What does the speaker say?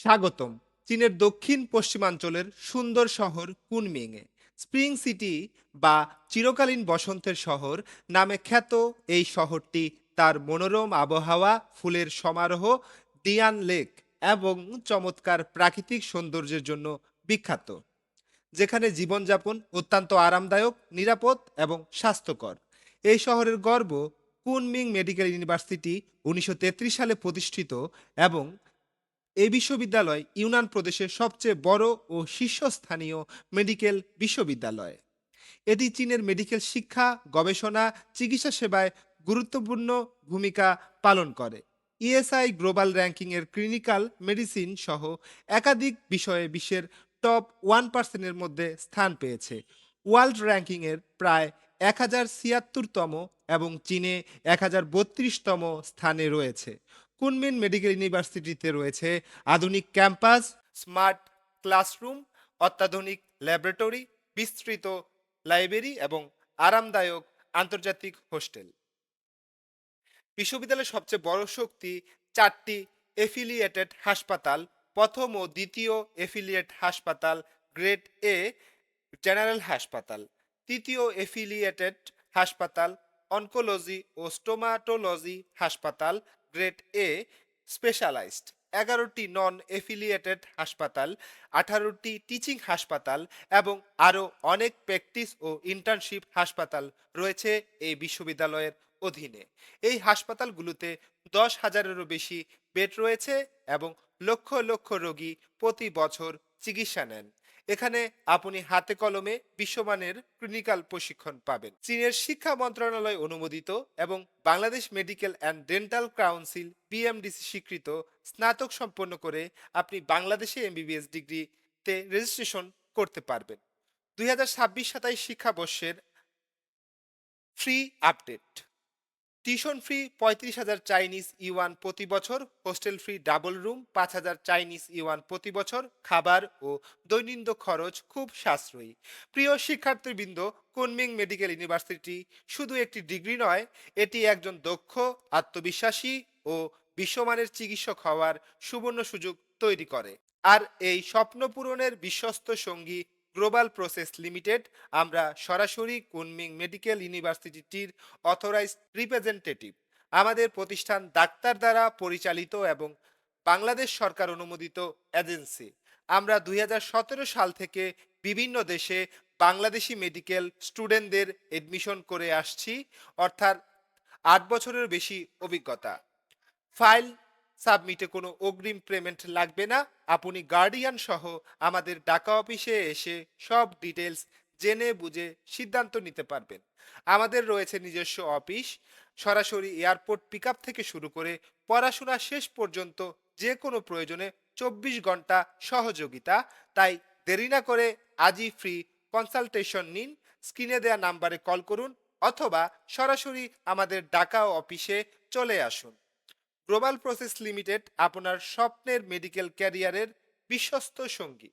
স্বাগতম। চীনের দক্ষিণ পশ্চিমাঞ্চলের সুন্দর শহর কুনমিংয়ে স্প্রিং সিটি বা চিরকালীন বসন্তের শহর নামে খ্যাত এই শহরটি তার মনোরম আবহাওয়া, ফুলের সমারোহ, ডিয়ান লেক এবং চমৎকার প্রাকৃতিক সৌন্দর্যের জন্য বিখ্যাত, যেখানে জীবনযাপন অত্যন্ত আরামদায়ক, নিরাপদ এবং স্বাস্থ্যকর। এই শহরের গর্ব কুনমিং মেডিকেল ইউনিভার্সিটি, 1933 সালে প্রতিষ্ঠিত এবং এই বিশ্ববিদ্যালয় ইউনান প্রদেশের সবচেয়ে বড় ও শীর্ষস্থানীয় মেডিকেল বিশ্ববিদ্যালয়। এটি চীনের মেডিকেল শিক্ষা, গবেষণা, চিকিৎসা সেবায় গুরুত্বপূর্ণ ভূমিকা পালন করে। ইএসআই গ্লোবাল র্যাঙ্কিং এর ক্লিনিক্যাল মেডিসিন সহ একাধিক বিষয়ে বিশ্বের টপ 1% মধ্যে স্থান পেয়েছে। ওয়ার্ল্ড র্যাঙ্কিং এর প্রায় 1076তম এবং চীনে 1032তম স্থানে রয়েছে। কুনমিন মেডিকেল ইউনিভার্সিটিতে রয়েছে আধুনিক ক্যাম্পাস, স্মার্ট ক্লাসরুম, অত্যাধুনিক ল্যাবরেটরি, বিস্তৃত লাইব্রেরি এবং আরামদায়ক আন্তর্জাতিক হোস্টেল। বিশ্ববিদ্যালয়ের সবচেয়ে বড় শক্তি চারটি এফিলিয়েটেড হাসপাতাল। প্রথম ও দ্বিতীয় এফিলিয়েট হাসপাতাল গ্রেড এ জেনারেল হাসপাতাল, তৃতীয় এফিলিয়েটেড হাসপাতাল অনকোলজি ও স্টোমাটোলজি হাসপাতাল গ্রেড এ স্পেশালাইজড, 11টি নন এফিলিয়েটেড হাসপাতাল, 18টি টিচিং হাসপাতাল এবং আরও অনেক প্র্যাকটিস ও ইন্টার্নশিপ হাসপাতাল রয়েছে এই বিশ্ববিদ্যালয়ের অধীনে। এই হাসপাতালগুলোতে 10,000-এরও বেশি বেড রয়েছে এবং লক্ষ লক্ষ রোগী প্রতি বছর চিকিৎসা নেন। এখানে আপনি হাতে কলমে বিশ্বমানের ক্লিনিক্যাল প্রশিক্ষণ পাবেন। চীনের শিক্ষা মন্ত্রণালয় অনুমোদিত এবং Bangladesh medical and dental council BMDC স্বীকৃত স্নাতক সম্পন্ন করে আপনি বাংলাদেশে এমবিবিএস ডিগ্রিতে রেজিস্ট্রেশন করতে পারবেন। 2026-27 শিক্ষাবর্ষের fee update: tuition fee 35,000 Chinese yuan প্রতি বছর, hostel fee double room 5,000 Chinese yuan প্রতি বছর, খাবার ও দৈনন্দিন খরচ খুব সাশ্রয়ী। প্রিয় শিক্ষার্থীবৃন্দ, কুনমিং মেডিকেল ইউনিভার্সিটি শুধু একটি ডিগ্রি নয়, এটি একজন দক্ষ, আত্মবিশ্বাসী ও বিশ্বমানের চিকিৎসক হওয়ার সুবর্ণ সুযোগ তৈরি করে। আর এই স্বপ্ন পূরণের বিশ্বস্ত সঙ্গী গ্লোবাল প্রসেস লিমিটেড। আমরা সরাসরি কুনমিং মেডিকেল ইউনিভার্সিটির অথরাইজড রিপ্রেজেন্টেটিভ। আমাদের প্রতিষ্ঠান ডাক্তার দ্বারা পরিচালিত এবং বাংলাদেশ সরকার অনুমোদিত এজেন্সি। আমরা 2017 সাল থেকে বিভিন্ন দেশে বাংলাদেশি মেডিকেল স্টুডেন্টদের এডমিশন করে আসছি, অর্থাৎ 8 বছরের বেশি অভিজ্ঞতা। ফাইল সাবমিটে কোনো অগ্রিম পেমেন্ট লাগবে না। আপনি গার্ডিয়ান সহ আমাদের ঢাকা অফিসে এসে সব ডিটেলস জেনে বুঝে সিদ্ধান্ত নিতে পারবেন। আমাদের রয়েছে নিজস্ব অফিস, সরাসরি এয়ারপোর্ট পিকআপ থেকে শুরু করে পড়াশোনা শেষ পর্যন্ত যে কোনো প্রয়োজনে 24 ঘন্টা সহযোগিতা। তাই দেরি না করে আজই ফ্রি কনসালটেশন নিন। স্ক্রিনে দেওয়া নাম্বারে কল করুন অথবা সরাসরি আমাদের ঢাকা অফিসে চলে আসুন। গ্লোবাল প্রসেস লিমিটেড, আপনার স্বপ্নের মেডিকেল ক্যারিয়ারের বিশ্বস্ত সঙ্গী।